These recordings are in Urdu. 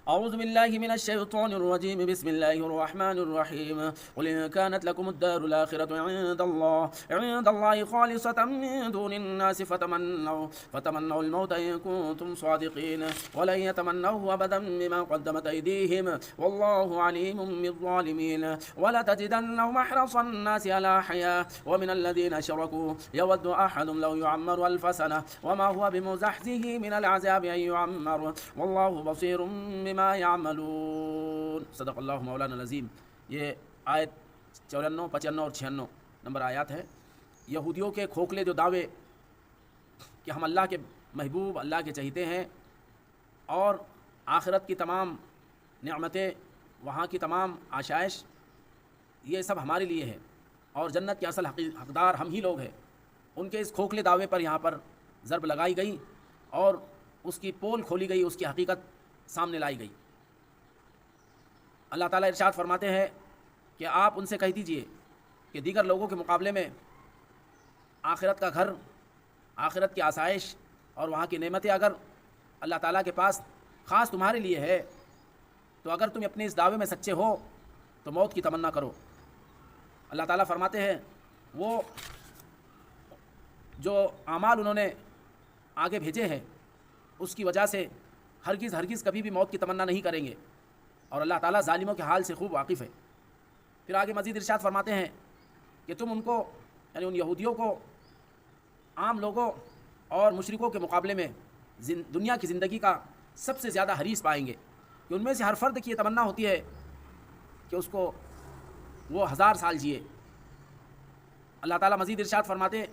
أعوذ بالله من الشيطان الرجيم. بسم الله الرحمن الرحيم. قل إن كانت لكم الدار الآخرة عند الله خالصة من دون الناس فتمنوا الموت إن كنتم صادقين ولن يتمنوه أبدا بما قدمت أيديهم والله عليم بالظالمين. ولتجدنهم أحرص الناس على حياة ومن الذين أشركوا يود أحد لو يعمر 1000 سنة وما هو بمزحزحه من العذاب أن يعمر والله بصير بما يعملون. صدق اللہ مولانا العظیم. یہ آیت 94, 95 اور 96 نمبر آیات ہے. یہودیوں کے کھوکھلے جو دعوے کہ ہم اللہ کے محبوب, اللہ کے چہیتے ہیں اور آخرت کی تمام نعمتیں, وہاں کی تمام آشائش یہ سب ہمارے لیے ہے اور جنت کے اصل حقدار ہم ہی لوگ ہیں, ان کے اس کھوکھلے دعوے پر یہاں پر ضرب لگائی گئی اور اس کی پول کھولی گئی, اس کی حقیقت سامنے لائی گئی. اللہ تعالیٰ ارشاد فرماتے ہیں کہ آپ ان سے کہہ دیجئے کہ دیگر لوگوں کے مقابلے میں آخرت کا گھر, آخرت کی آسائش اور وہاں کی نعمتیں اگر اللہ تعالیٰ کے پاس خاص تمہارے لیے ہے تو اگر تم اپنے اس دعوے میں سچے ہو تو موت کی تمنا کرو. اللہ تعالیٰ فرماتے ہیں وہ جو اعمال انہوں نے آگے بھیجے ہیں اس کی وجہ سے ہرگز کبھی بھی موت کی تمنا نہیں کریں گے اور اللہ تعالیٰ ظالموں کے حال سے خوب واقف ہے. پھر آگے مزید ارشاد فرماتے ہیں کہ تم ان کو یعنی ان یہودیوں کو عام لوگوں اور مشرکوں کے مقابلے میں دنیا کی زندگی کا سب سے زیادہ حریص پائیں گے کہ ان میں سے ہر فرد کی یہ تمنا ہوتی ہے کہ اس کو وہ 1000 سال جیے. اللہ تعالیٰ مزید ارشاد فرماتے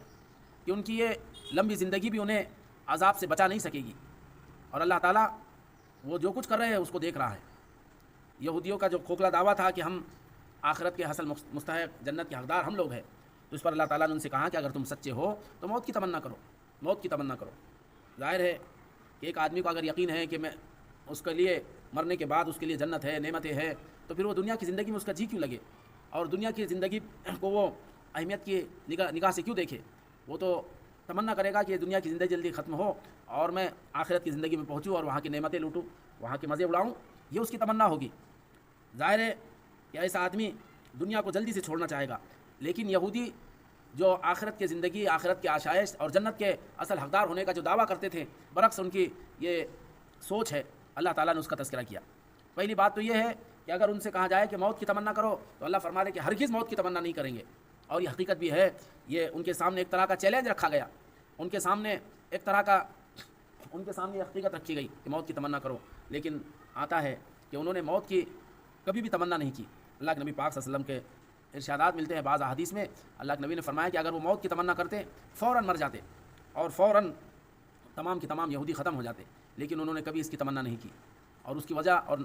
کہ ان کی یہ لمبی زندگی بھی انہیں عذاب سے بچا نہیں سکے گی اور اللہ تعالیٰ وہ جو کچھ کر رہے ہیں اس کو دیکھ رہا ہے. یہودیوں کا جو کھوکھلا دعویٰ تھا کہ ہم آخرت کے حاصل مستحق, جنت کے حقدار ہم لوگ ہیں, تو اس پر اللہ تعالیٰ نے ان سے کہا کہ اگر تم سچے ہو تو موت کی تمنا کرو, موت کی تمنا کرو. ظاہر ہے کہ ایک آدمی کو اگر یقین ہے کہ میں اس کے لیے مرنے کے بعد اس کے لیے جنت ہے, نعمتیں ہیں, تو پھر وہ دنیا کی زندگی میں اس کا جی کیوں لگے اور دنیا کی زندگی کو وہ اہمیت کی نگاہ سے کیوں دیکھے. وہ تو تمنا کرے گا کہ یہ دنیا کی زندگی جلدی ختم ہو اور میں آخرت کی زندگی میں پہنچوں اور وہاں کی نعمتیں لوٹوں, وہاں کے مزے اڑاؤں, یہ اس کی تمنا ہوگی. ظاہر ہے کہ ایسا آدمی دنیا کو جلدی سے چھوڑنا چاہے گا. لیکن یہودی جو آخرت کی زندگی, آخرت کے آشائش اور جنت کے اصل حقدار ہونے کا جو دعویٰ کرتے تھے, برعکس ان کی یہ سوچ ہے. اللہ تعالیٰ نے اس کا تذکرہ کیا. پہلی بات تو یہ ہے کہ اگر ان سے کہا جائے کہ موت کی تمنا کرو تو اللہ فرما دے کہ ہرگز موت کی تمنا نہیں کریں گے. اور یہ حقیقت بھی ہے, یہ ان کے سامنے ایک طرح کا چیلنج رکھا گیا, ان کے سامنے ایک طرح کا ان کے سامنے حقیقت رکھی گئی کہ موت کی تمنا کرو. لیکن آتا ہے کہ انہوں نے موت کی کبھی بھی تمنا نہیں کی. اللہ کے نبی پاک صلی اللہ علیہ وسلم کے ارشادات ملتے ہیں بعض احادیث میں. اللہ کے نبی نے فرمایا کہ اگر وہ موت کی تمنا کرتے فوراً مر جاتے اور فوراً تمام کے تمام یہودی ختم ہو جاتے, لیکن انہوں نے کبھی اس کی تمنا نہیں کی. اور اس کی وجہ اور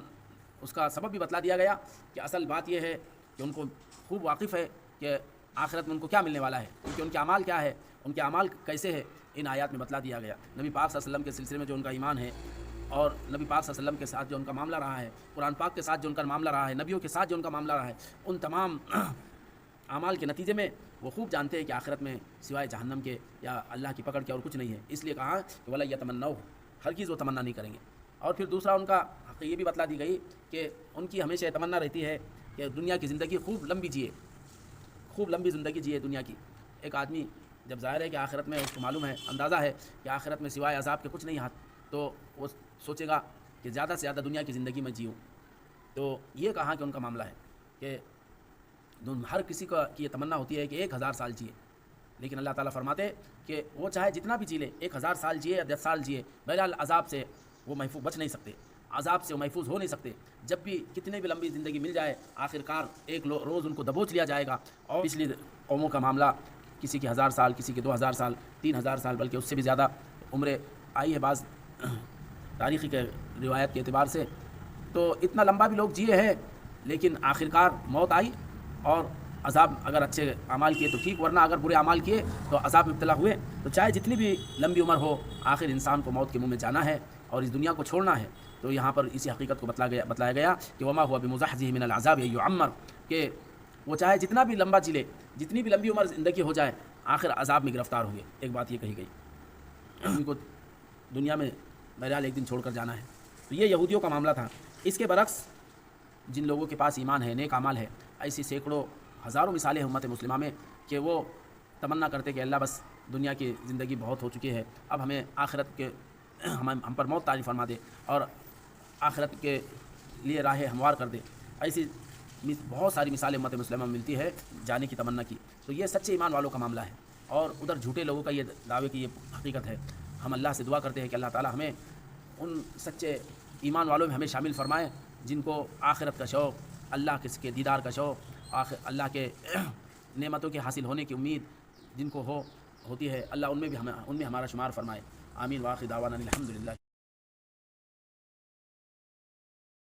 اس کا سبب بھی بتلا دیا گیا کہ اصل بات یہ ہے کہ ان کو خوب واقف ہے کہ آخرت میں ان کو کیا ملنے والا ہے, کیونکہ ان کے اعمال کیا ہے, ان کے اعمال کیسے ہے, ان آیات میں بتلا دیا گیا. نبی پاک صلی اللہ علیہ وسلم کے سلسلے میں جو ان کا ایمان ہے اور نبی پاک صلی اللہ علیہ وسلم کے ساتھ جو ان کا معاملہ رہا ہے, قرآن پاک کے ساتھ جو ان کا معاملہ رہا ہے, نبیوں کے ساتھ جو ان کا معاملہ رہا ہے, ان تمام اعمال کے نتیجے میں وہ خوب جانتے ہیں کہ آخرت میں سوائے جہنم کے یا اللہ کی پکڑ کے اور کچھ نہیں ہے. اس لیے کہا کہ وَلَا يَتَمَنَّوْهُ, ہرگز وہ تمنا نہیں کریں گے. اور پھر دوسرا ان کا یہ بھی بتلا دی گئی کہ ان کی ہمیشہ تمنا رہتی ہے کہ دنیا کی زندگی خوب لمبی جیے, خوب لمبی زندگی جیے دنیا کی. ایک آدمی جب ظاہر ہے کہ آخرت میں اس کو معلوم ہے, اندازہ ہے کہ آخرت میں سوائے عذاب کے کچھ نہیں ہاتھ, تو وہ سوچے گا کہ زیادہ سے زیادہ دنیا کی زندگی میں جیوں. تو یہ کہا کہ ان کا معاملہ ہے کہ ہر کسی کا کی یہ تمنا ہوتی ہے کہ 1000 سال جیے, لیکن اللہ تعالیٰ فرماتے کہ وہ چاہے جتنا بھی جی لے, 1000 سال جیے یا 10 سال جیے, بہرحال عذاب سے وہ محفوظ بچ نہیں سکتے, عذاب سے وہ محفوظ ہو نہیں سکتے. جب بھی کتنے بھی لمبی زندگی مل جائے, آخرکار ایک روز ان کو دبوچ لیا جائے گا. اور پچھلی قوموں کا معاملہ, کسی کی 1000 سال, کسی کی 2000 سال, 3000 سال, بلکہ اس سے بھی زیادہ عمریں آئی ہے بعض تاریخی کے روایت کے اعتبار سے. تو اتنا لمبا بھی لوگ جیے ہیں, لیکن آخرکار موت آئی اور عذاب, اگر اچھے اعمال کیے تو ٹھیک, ورنہ اگر برے اعمال کیے تو عذاب میں مبتلا ہوئے. تو چاہے جتنی بھی لمبی عمر ہو, آخر انسان کو موت کے منہ میں جانا ہے اور اس دنیا کو چھوڑنا ہے. تو یہاں پر اسی حقیقت کو بتلایا گیا کہ وما هو بمزحزحه من العذاب يعمر, کہ وہ چاہے جتنا بھی لمبا جی لے, جتنی بھی لمبی عمر زندگی ہو جائے, آخر عذاب میں گرفتار ہوئے. ایک بات یہ کہی گئی, ان کو دنیا میں بہرحال ایک دن چھوڑ کر جانا ہے. تو یہ یہودیوں کا معاملہ تھا. اس کے برعکس جن لوگوں کے پاس ایمان ہے، نیک اعمال ہے، ایسی سینکڑوں ہزاروں مثالیں ہیں امت مسلمہ میں کہ وہ تمنا کرتے کہ اللہ بس دنیا کی زندگی بہت ہو چکی ہے، اب ہمیں آخرت کے ہم پر موت طاری فرما دے اور آخرت کے لیے راہ ہموار کر دے۔ ایسی بہت ساری مثالیں امت مسلمہ میں ملتی ہے جانے کی تمنا کی۔ تو یہ سچے ایمان والوں کا معاملہ ہے، اور ادھر جھوٹے لوگوں کا یہ دعوے کی یہ حقیقت ہے۔ ہم اللہ سے دعا کرتے ہیں کہ اللہ تعالیٰ ہمیں ان سچے ایمان والوں میں ہمیں شامل فرمائے جن کو آخرت کا شوق، اللہ کے دیدار کا شوق، اللہ کے نعمتوں کے حاصل ہونے کی امید جن کو ہوتی ہے، اللہ ان میں ہمارا شمار فرمائے۔ آمین۔ واخر دعوانا الحمدللہ۔